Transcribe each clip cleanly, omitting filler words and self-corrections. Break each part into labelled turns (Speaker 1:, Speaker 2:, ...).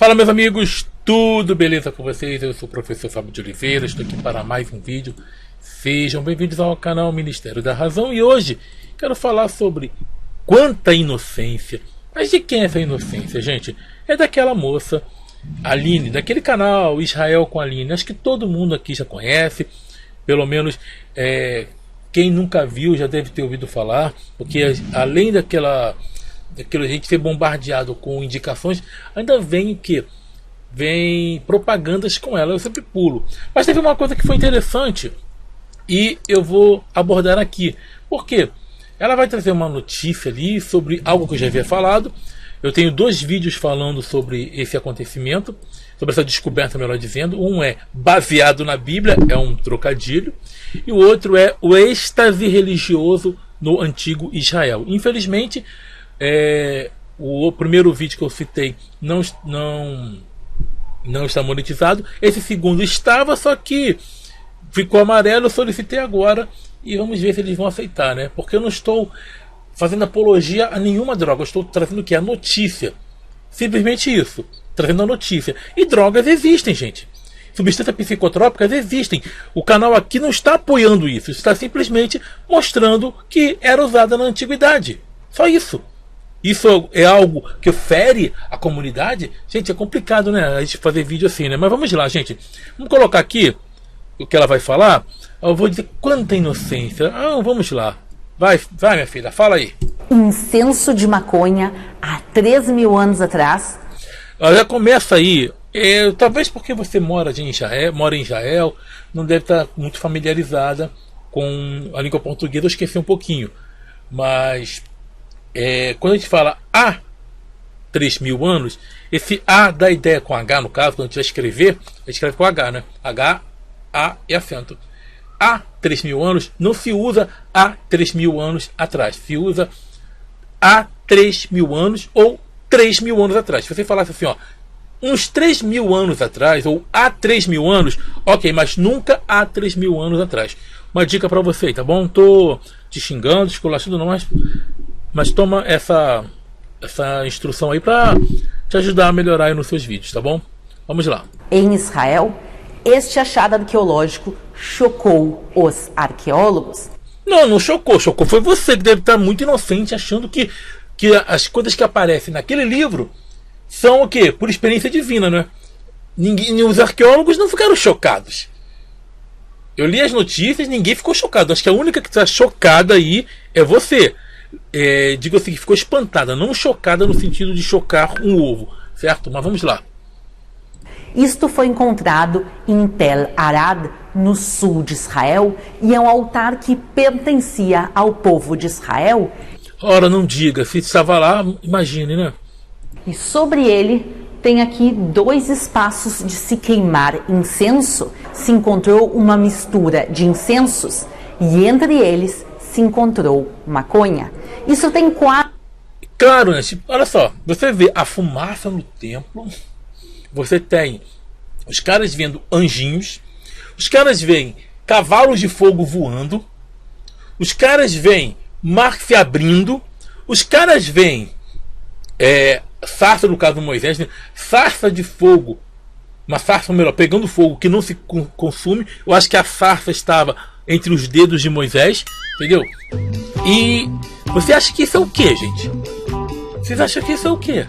Speaker 1: Fala, meus amigos, tudo beleza com vocês? Eu sou o professor Fábio de Oliveira, estou aqui para mais um vídeo. Sejam bem-vindos ao canal Ministério da Razão e hoje quero falar sobre quanta inocência. Mas de quem é essa inocência, gente? É daquela moça, Aline, daquele canal Israel com Aline. Acho que todo mundo aqui já conhece, pelo menos quem nunca viu já deve ter ouvido falar, porque além daquela a gente ser bombardeado com indicações, ainda vem o que? Vem propagandas com ela, eu sempre pulo. Mas teve uma coisa que foi interessante e eu vou abordar aqui. Por quê? Ela vai trazer uma notícia ali sobre algo que eu já havia falado. Eu tenho 2 vídeos falando sobre esse acontecimento, sobre essa descoberta, melhor dizendo. Um é baseado na Bíblia, é um trocadilho, e o outro é o êxtase religioso no antigo Israel. Infelizmente, o primeiro vídeo que eu citei não está monetizado. Esse segundo estava, só que ficou amarelo. Eu solicitei agora e vamos ver se eles vão aceitar, né? Porque eu não estou fazendo apologia a nenhuma droga, eu estou trazendo o que? A notícia. Simplesmente isso, trazendo a notícia. E drogas existem, gente. Substâncias psicotrópicas existem. O canal aqui não está apoiando isso, está simplesmente mostrando que era usada na antiguidade. Só isso. Isso é algo que fere a comunidade? Gente, é complicado, né? A gente fazer vídeo assim, né? Mas vamos lá, gente. Vamos colocar aqui o que ela vai falar. Eu vou dizer quanta inocência. Vamos lá. Vai, minha filha, fala aí.
Speaker 2: Incenso de maconha há 3.000 anos atrás.
Speaker 1: Ela já começa aí. Talvez porque você mora em Israel, não deve estar muito familiarizada com a língua portuguesa. Eu esqueci um pouquinho. Mas quando a gente fala há 3.000 anos, esse A dá ideia com H, no caso, quando a gente vai escrever, a gente escreve com H, né? H, A e acento. Há 3.000 anos não se usa há 3.000 anos atrás, se usa há 3.000 anos ou 3.000 anos atrás. Se você falasse assim, ó, uns 3.000 anos atrás ou há 3.000 anos, ok, mas nunca há 3.000 anos atrás. Uma dica para você, tá bom? Tô te xingando, esculachando, não, mas toma essa instrução aí para te ajudar a melhorar aí nos seus vídeos, tá bom? Vamos lá.
Speaker 2: Em Israel, este achado arqueológico chocou os arqueólogos.
Speaker 1: Não chocou. Chocou foi você, que deve estar muito inocente, achando que as coisas que aparecem naquele livro são o quê? Por experiência divina, né? Os arqueólogos não ficaram chocados. Eu li as notícias, ninguém ficou chocado. Acho que a única que está chocada aí é você. Digo assim, que ficou espantada, não chocada no sentido de chocar um ovo, certo? Mas vamos lá.
Speaker 2: Isto foi encontrado em Tel Arad, no sul de Israel, e é um altar que pertencia ao povo de Israel.
Speaker 1: Ora, não diga, se estava lá, imagine, né?
Speaker 2: E sobre ele tem aqui 2 espaços de se queimar incenso. Se encontrou uma mistura de incensos e entre eles se encontrou maconha. Isso tem 4...
Speaker 1: Claro, né? Olha só, você vê a fumaça no templo, você tem os caras vendo anjinhos, os caras veem cavalos de fogo voando, os caras veem mar se abrindo, os caras veem sarça, no caso do Moisés, né? Sarça de fogo, uma sarça, melhor, pegando fogo que não se consome. Eu acho que a sarça estava entre os dedos de Moisés, entendeu? E você acha que isso é o que, gente? Vocês acham que isso é o que?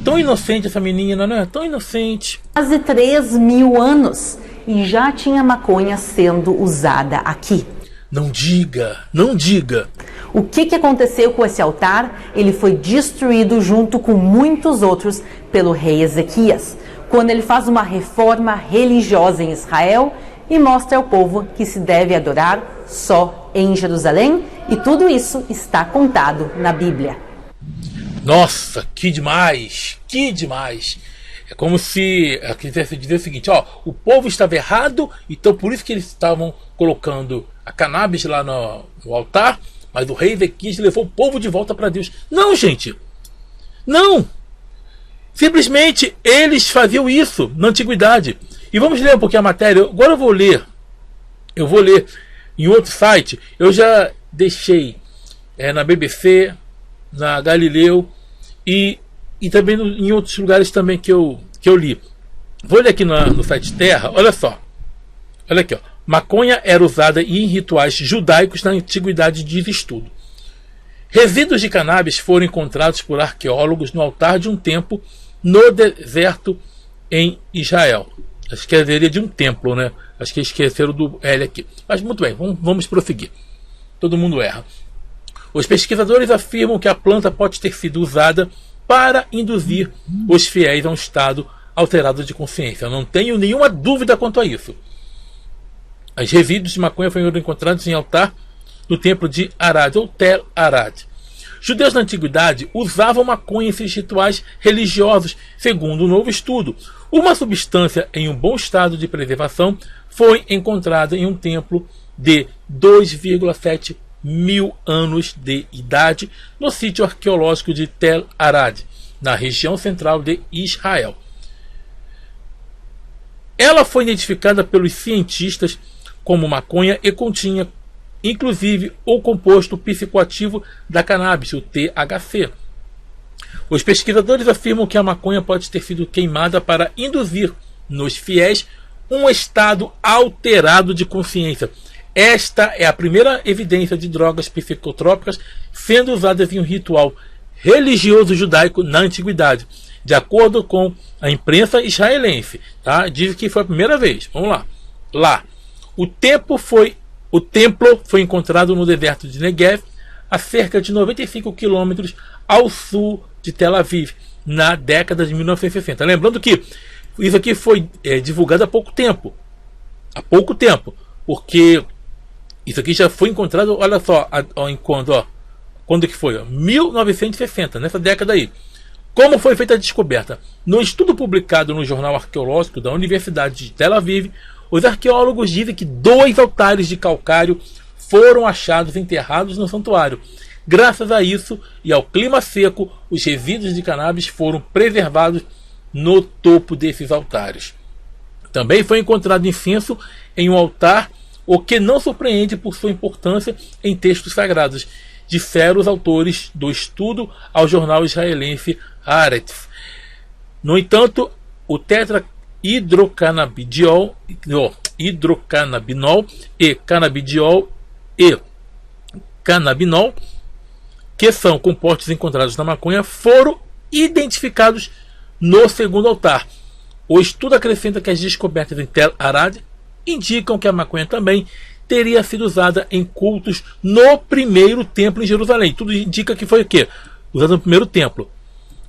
Speaker 1: Tão inocente essa menina, não é? Tão inocente.
Speaker 2: Quase 3.000 anos e já tinha maconha sendo usada aqui.
Speaker 1: Não diga, não diga.
Speaker 2: O que aconteceu com esse altar? Ele foi destruído junto com muitos outros pelo rei Ezequias, quando ele faz uma reforma religiosa em Israel e mostra ao povo que se deve adorar só em Jerusalém, e tudo isso está contado na Bíblia.
Speaker 1: Nossa, que demais, que demais. É como se quisesse dizer o seguinte, ó, o povo estava errado, então por isso que eles estavam colocando a cannabis lá no altar, mas o rei Ezequias levou o povo de volta para Deus. Não, gente, não. Simplesmente eles faziam isso na antiguidade. E vamos ler um pouquinho a matéria. Agora eu vou ler em outro site. Eu já deixei na BBC, na Galileu e também em outros lugares também que eu que eu li. Vou ler aqui no site Terra, olha só. Olha aqui, ó. Maconha era usada em rituais judaicos na antiguidade, diz estudo. Resíduos de cannabis foram encontrados por arqueólogos no altar de um templo no deserto em Israel. Acho que seria de um templo, né? Acho que esqueceram do L aqui. Mas muito bem, vamos prosseguir. Todo mundo erra. Os pesquisadores afirmam que a planta pode ter sido usada para induzir os fiéis a um estado alterado de consciência. Eu não tenho nenhuma dúvida quanto a isso. Os resíduos de maconha foram encontrados em altar do templo de Arad, ou Tel Arad. Judeus na antiguidade usavam maconha em seus rituais religiosos, segundo um novo estudo. Uma substância em um bom estado de preservação foi encontrada em um templo de 2,7 mil anos de idade no sítio arqueológico de Tel Arad, na região central de Israel. Ela foi identificada pelos cientistas como maconha e continha, inclusive, o composto psicoativo da cannabis, o THC. Os pesquisadores afirmam que a maconha pode ter sido queimada para induzir nos fiéis um estado alterado de consciência. Esta é a primeira evidência de drogas psicotrópicas sendo usadas em um ritual religioso judaico na antiguidade, de acordo com a imprensa israelense. Tá? Diz que foi a primeira vez. Vamos lá. O templo foi encontrado no deserto de Negev, a cerca de 95 quilômetros ao sul de Tel Aviv, na década de 1960. Lembrando que isso aqui foi divulgado há pouco tempo. Porque isso aqui já foi encontrado, olha só, quando que foi? 1960, nessa década aí. Como foi feita a descoberta? No estudo publicado no Jornal Arqueológico da Universidade de Tel Aviv, os arqueólogos dizem que 2 altares de calcário foram achados enterrados no santuário. Graças a isso e ao clima seco, os resíduos de cannabis foram preservados no topo desses altares. Também foi encontrado incenso em um altar, o que não surpreende por sua importância em textos sagrados, disseram os autores do estudo ao jornal israelense Haaretz. No entanto, o hidrocannabinol e canabidiol e cannabinol, que são compostos encontrados na maconha, foram identificados no segundo altar. O estudo acrescenta que as descobertas em Tel Arad indicam que a maconha também teria sido usada em cultos no primeiro templo em Jerusalém. Tudo indica que foi o quê? Usada no primeiro templo.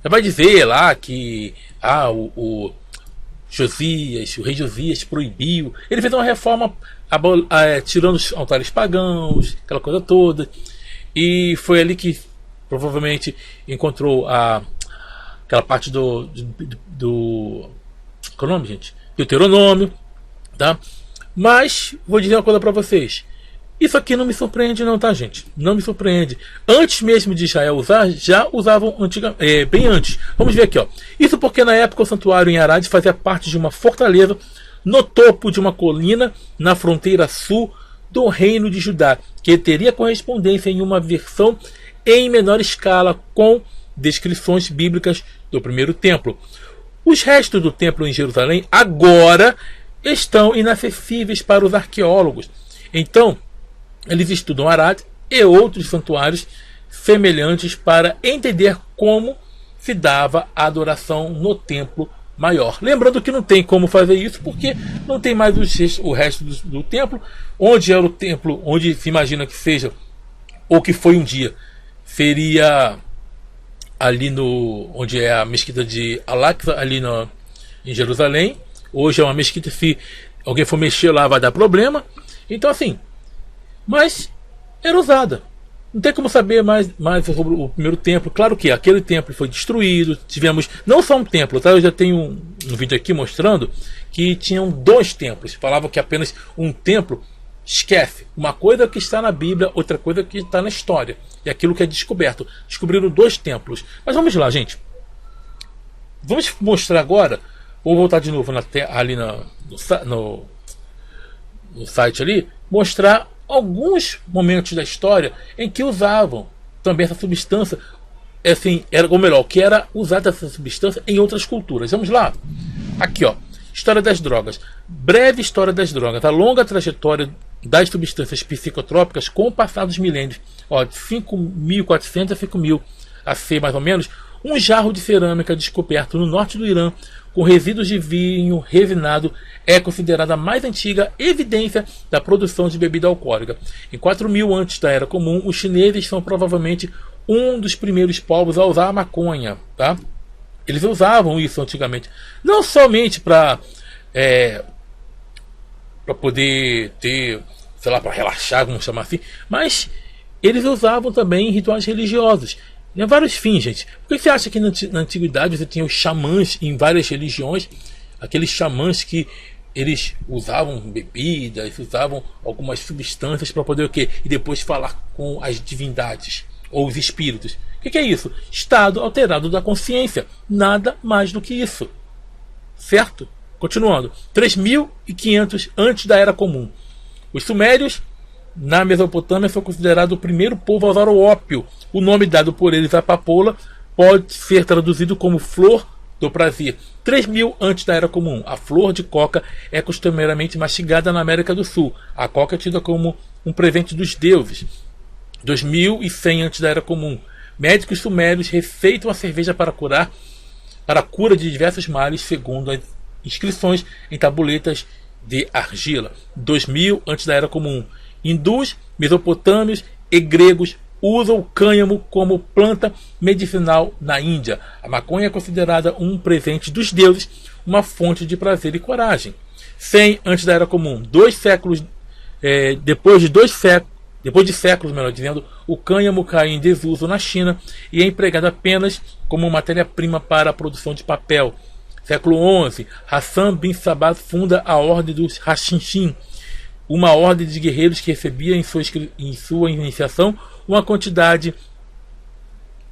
Speaker 1: Vai dizer lá que o rei Josias proibiu. Ele fez uma reforma tirando os altares pagãos, aquela coisa toda. E foi ali que provavelmente encontrou aquela parte do qual é o nome, gente? Deuteronômio, tá? Mas vou dizer uma coisa para vocês. Isso aqui não me surpreende não, tá, gente? Não me surpreende. Antes mesmo de Israel usar, já usavam bem antes. Vamos ver aqui, ó. Isso porque na época o santuário em Arad fazia parte de uma fortaleza no topo de uma colina na fronteira sul do reino de Judá, que teria correspondência em uma versão em menor escala com descrições bíblicas do primeiro templo. Os restos do templo em Jerusalém agora estão inacessíveis para os arqueólogos. Então, eles estudam Arad e outros santuários semelhantes para entender como se dava a adoração no templo maior. Lembrando que não tem como fazer isso porque não tem mais o resto do templo. Onde era o templo, onde se imagina que seja, ou que foi um dia, seria ali onde é a mesquita de Al-Aqsa, ali em Jerusalém. Hoje é uma mesquita, se alguém for mexer lá vai dar problema. Então assim, mas era usada. Não tem como saber mais sobre o primeiro templo. Claro que aquele templo foi destruído. Tivemos não só um templo, tá? Eu já tenho um vídeo aqui mostrando que tinham 2 templos. Falavam que apenas um templo. Esquece. Uma coisa que está na Bíblia, outra coisa que está na história. E aquilo que é descoberto. Descobriram 2 templos. Mas vamos lá, gente. Vamos mostrar agora. Vou voltar de novo ali no site ali. Mostrar alguns momentos da história em que usavam também essa substância assim, era, ou melhor, que era usada essa substância em outras culturas. Vamos lá. Aqui, ó. História das drogas. Breve história das drogas. A longa trajetória das substâncias psicotrópicas com o passar dos milênios. Ó, de 5.400 a 5.000 AC, mais ou menos. Um jarro de cerâmica descoberto no norte do Irã com resíduos de vinho refinado é considerada a mais antiga evidência da produção de bebida alcoólica. Em 4.000 antes da Era Comum, os chineses são provavelmente um dos primeiros povos a usar a maconha, tá? Eles usavam isso antigamente, não somente para poder ter, sei lá, para relaxar, vamos chamar assim, mas eles usavam também em rituais religiosos. Tem vários fins, gente. Por que você acha que na antiguidade você tinha os xamãs em várias religiões? Aqueles xamãs que eles usavam bebidas, usavam algumas substâncias para poder o quê? E depois falar com as divindades ou os espíritos. O que é isso? Estado alterado da consciência. Nada mais do que isso. Certo? Continuando. 3.500 antes da Era Comum. Os sumérios, na Mesopotâmia, foi considerado o primeiro povo a usar o ópio. O nome dado por eles à papoula pode ser traduzido como flor do prazer. 3.000 antes da Era Comum. A flor de coca é costumeiramente mastigada na América do Sul. A coca é tida como um presente dos deuses. 2.100 antes da Era Comum. Médicos sumérios receitam a cerveja para a cura de diversos males, segundo as inscrições em tabuletas de argila. 2.000 antes da Era Comum. Hindus, mesopotâmios e gregos usam o cânhamo como planta medicinal na Índia. A maconha é considerada um presente dos deuses, uma fonte de prazer e coragem. 100 antes da Era Comum. Depois de séculos, melhor dizendo, o cânhamo cai em desuso na China e é empregado apenas como matéria-prima para a produção de papel. Século XI, Hassan bin Sabah funda a Ordem dos Hashishin, uma ordem de guerreiros que recebia em sua iniciação uma quantidade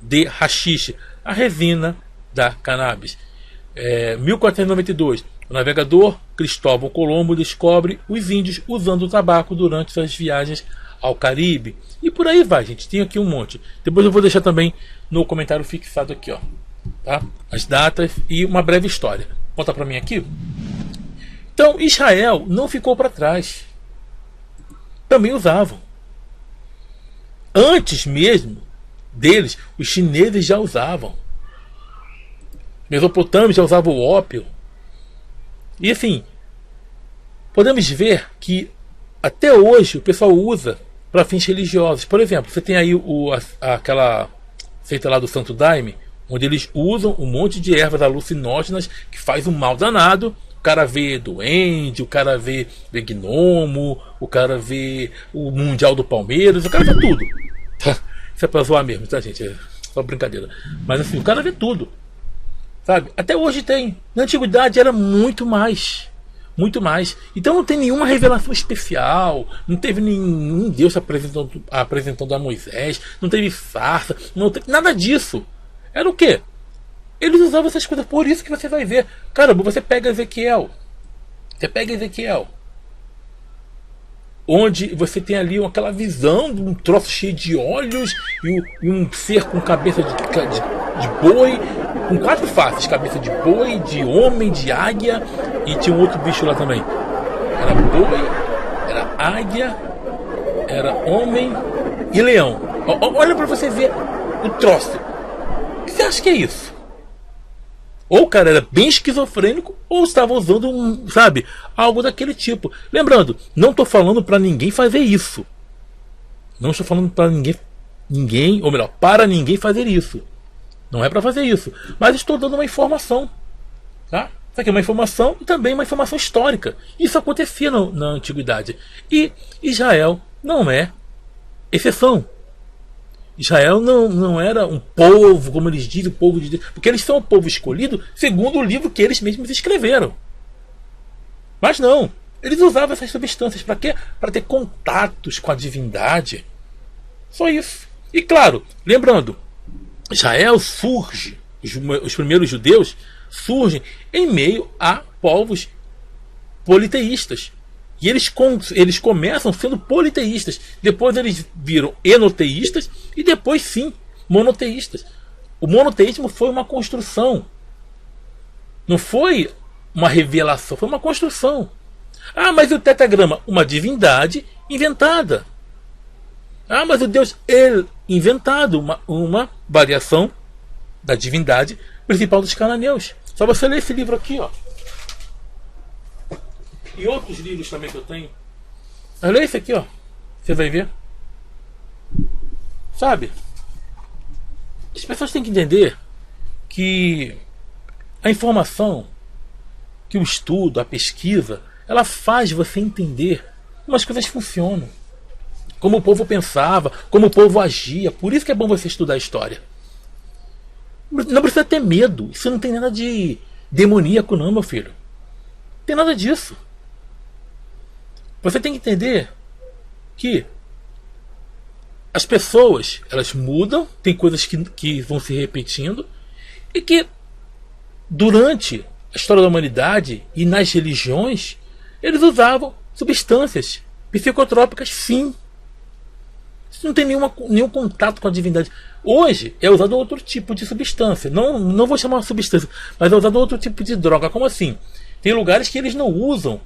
Speaker 1: de haxixe, a resina da cannabis. 1492, o navegador Cristóvão Colombo descobre os índios usando o tabaco durante suas viagens ao Caribe. E por aí vai, gente. Tem aqui um monte. Depois eu vou deixar também no comentário fixado aqui, ó, tá? As datas e uma breve história. Conta para mim aqui. Então, Israel não ficou para trás. Também usavam. Antes mesmo deles, os chineses já usavam. Mesopotâmia já usava o ópio. E assim, podemos ver que até hoje o pessoal usa para fins religiosos. Por exemplo, você tem aí aquela feita lá do Santo Daime, onde eles usam um monte de ervas alucinógenas que faz um mal danado. O cara vê duende, o cara vê gnomo, o cara vê o Mundial do Palmeiras, o cara vê tudo. Isso é pra zoar mesmo, tá, gente? É só brincadeira. Mas assim, o cara vê tudo. Sabe? Até hoje tem. Na antiguidade era muito mais. Muito mais. Então não tem nenhuma revelação especial. Não teve nenhum Deus apresentando a Moisés. Não teve farsa. Não teve nada disso. Era o quê? Eles usavam essas coisas. Por isso que você vai ver. Caramba, você pega Ezequiel. Onde você tem ali aquela visão de um troço cheio de olhos e um ser com cabeça de boi, com 4 faces, cabeça de boi, de homem, de águia, e tinha um outro bicho lá também. Era boi, era águia, era homem e leão. Olha para você ver o troço. O que você acha que é isso? Ou o cara era bem esquizofrênico, ou estava usando, sabe, algo daquele tipo. Lembrando, não estou falando para ninguém fazer isso. Não estou falando para ninguém, ou melhor, para ninguém fazer isso. Não é para fazer isso. Mas estou dando uma informação. Tá? Isso aqui é uma informação e também uma informação histórica. Isso acontecia na antiguidade. E Israel não é exceção. Israel não era um povo, como eles dizem, o povo de Deus, porque eles são o povo escolhido segundo o livro que eles mesmos escreveram. Mas não, eles usavam essas substâncias para quê? Para ter contatos com a divindade. Só isso. E claro, lembrando, Israel surge, os primeiros judeus surgem em meio a povos politeístas. E eles começam sendo politeístas. Depois eles viram enoteístas. E depois sim, monoteístas. O monoteísmo foi uma construção. Não foi uma revelação, foi uma construção. Ah, mas o tetragrama, uma divindade inventada. Ah, mas o Deus inventado, uma variação da divindade principal dos cananeus. Só você ler esse livro aqui, ó. E outros livros também que eu tenho. Olha esse aqui, ó. Você vai ver. Sabe? As pessoas têm que entender que a informação, que o estudo, a pesquisa, ela faz você entender como as coisas funcionam, como o povo pensava, como o povo agia. Por isso que é bom você estudar a história. Não precisa ter medo. Isso não tem nada de demoníaco não, meu filho. Não tem nada disso. Você tem que entender que as pessoas, elas mudam, tem coisas que vão se repetindo, e que durante a história da humanidade e nas religiões, eles usavam substâncias psicotrópicas, sim. Isso não tem nenhum contato com a divindade. Hoje é usado outro tipo de substância. Não vou chamar de substância, mas é usado outro tipo de droga. Como assim? Tem lugares que eles não usam,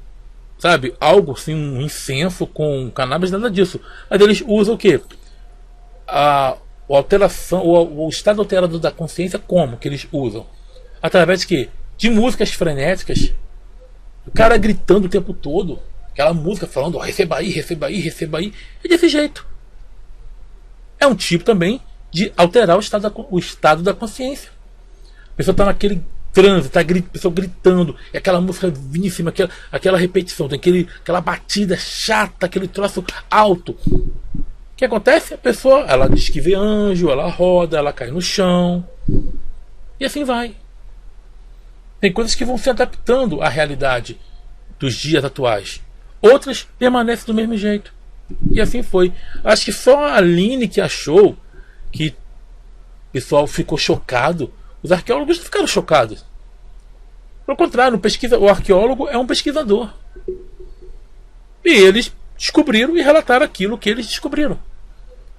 Speaker 1: sabe, algo assim, um incenso com cannabis, nada disso. Mas eles usam o quê? A alteração, o estado alterado da consciência. Como que eles usam? Através de quê? De músicas frenéticas. O cara gritando o tempo todo. Aquela música falando, oh, receba aí, receba aí, receba aí. É desse jeito. É um tipo também de alterar o estado da consciência. A pessoa está naquele transe, a pessoa gritando, e aquela música vindo em cima, aquela repetição, tem aquela batida chata, aquele troço alto. O que acontece? A pessoa, ela diz que vê anjo, ela roda, ela cai no chão, e assim vai. Tem coisas que vão se adaptando à realidade dos dias atuais. Outras permanecem do mesmo jeito. E assim foi. Acho que só a Aline que achou que o pessoal ficou chocado. Os arqueólogos não ficaram chocados. Pelo contrário, o arqueólogo é um pesquisador. E eles descobriram e relataram aquilo que eles descobriram.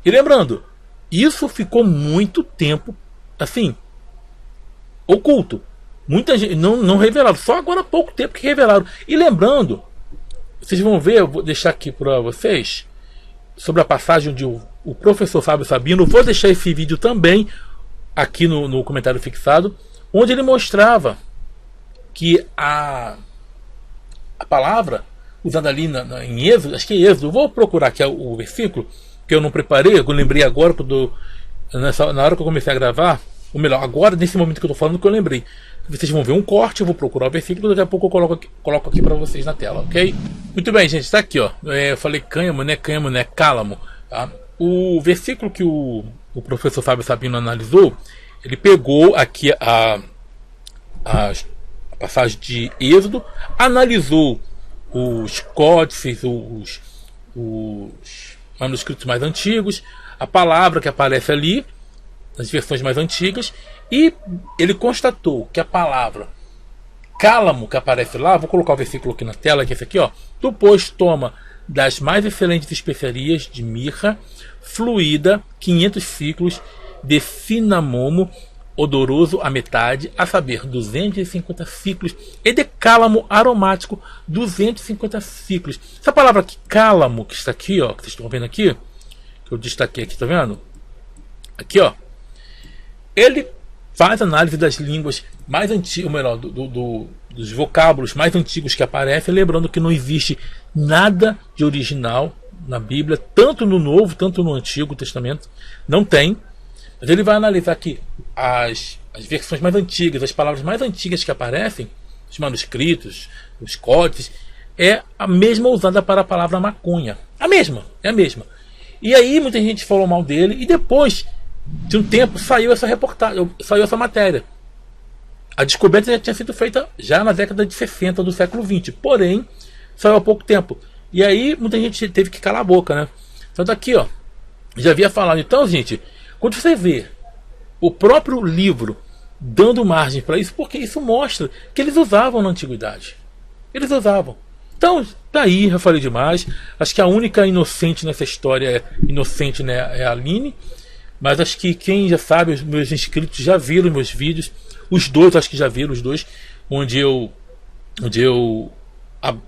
Speaker 1: E lembrando, isso ficou muito tempo assim, oculto. Muita gente não revelaram. Só agora há pouco tempo que revelaram. E lembrando, vocês vão ver, eu vou deixar aqui para vocês, sobre a passagem de o professor Fábio Sabino. Vou deixar esse vídeo também aqui no comentário fixado, onde ele mostrava que a palavra usada ali em Êxodo, acho que é Êxodo, vou procurar aqui o versículo, que eu não preparei, eu lembrei agora, na hora que eu comecei a gravar, ou melhor, agora nesse momento que eu estou falando, que eu lembrei. Vocês vão ver um corte, eu vou procurar o versículo, daqui a pouco eu coloco aqui para vocês na tela, ok? Muito bem, gente, está aqui, ó. Eu falei cânhamo, né? Cânhamo, né? Cálamo. Tá? O versículo que o professor Fábio Sabino analisou, ele pegou aqui a passagem de Êxodo, analisou os códices, os manuscritos mais antigos, a palavra que aparece ali, nas versões mais antigas, e ele constatou que a palavra cálamo que aparece lá, vou colocar o versículo aqui na tela, que é esse aqui, ó. Tu, pois, toma das mais excelentes especiarias de mirra fluida 500 ciclos de cinamomo odoroso a metade, a saber, 250 ciclos, e de cálamo aromático 250 ciclos. Essa palavra aqui, cálamo, que está aqui, ó, que vocês estão vendo aqui, que eu destaquei aqui, tá vendo? Aqui, ó. Ele faz análise das línguas mais antigas, ou melhor, dos vocábulos mais antigos que aparecem, lembrando que não existe nada de original na Bíblia, tanto no Novo, tanto no Antigo Testamento, não tem. Mas ele vai analisar aqui as versões mais antigas, as palavras mais antigas que aparecem, os manuscritos, os códices, é a mesma usada para a palavra maconha. É a mesma. E aí muita gente falou mal dele, e depois de um tempo saiu essa reportagem, saiu essa matéria. A descoberta já tinha sido feita já na década de 60 do século 20, porém saiu há pouco tempo. E aí muita gente teve que calar a boca, né? Então daqui, ó, já havia falado. Então, gente, quando você vê o próprio livro dando margem para isso, porque isso mostra que eles usavam na antiguidade. Eles usavam. Então, tá aí, já falei demais. Acho que a única inocente nessa história inocente, né, é a Aline. Mas acho que quem já sabe, os meus inscritos já viram meus vídeos, os dois, acho que já viram os dois, onde eu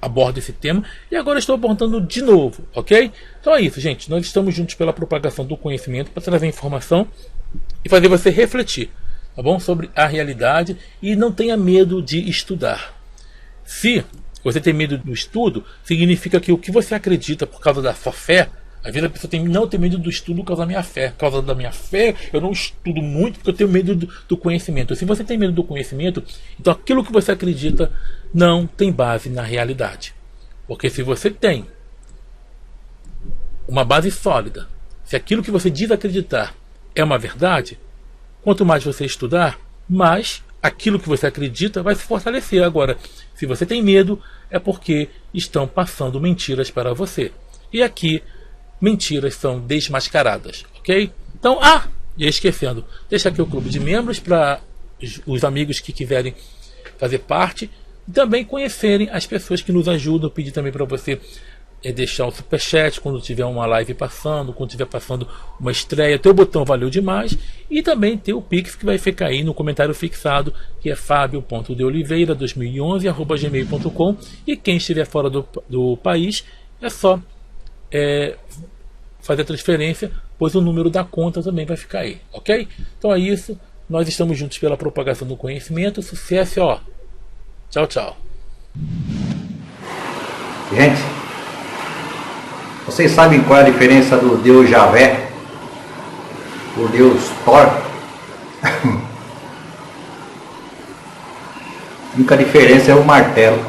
Speaker 1: abordo esse tema, e agora estou abordando de novo, ok? Então é isso, gente, nós estamos juntos pela propagação do conhecimento, para trazer informação e fazer você refletir, tá bom? Sobre a realidade, e não tenha medo de estudar. Se você tem medo do estudo, significa que o que você acredita por causa da sua fé, às vezes a pessoa não tem medo do estudo por causa da minha fé. Por causa da minha fé, eu não estudo muito porque eu tenho medo do conhecimento. Se você tem medo do conhecimento, então aquilo que você acredita não tem base na realidade. Porque se você tem uma base sólida, se aquilo que você diz acreditar é uma verdade, quanto mais você estudar, mais aquilo que você acredita vai se fortalecer. Agora, se você tem medo, é porque estão passando mentiras para você. E aqui, mentiras são desmascaradas, ok? Então, e esquecendo, deixa aqui o clube de membros para os amigos que quiserem fazer parte e também conhecerem as pessoas que nos ajudam. Pedir também para você deixar o superchat quando tiver uma live passando, quando tiver passando uma estreia, teu botão valeu demais, e também ter o Pix que vai ficar aí no comentário fixado, que é fabio.deoliveira2011@gmail.com, e quem estiver fora do país é só fazer a transferência, pois o número da conta também vai ficar aí, ok? Então é isso, nós estamos juntos pela propagação do conhecimento. Sucesso, tchau, tchau.
Speaker 3: Gente, vocês sabem qual é a diferença do Deus Javé, o Deus Thor? A única diferença é o martelo.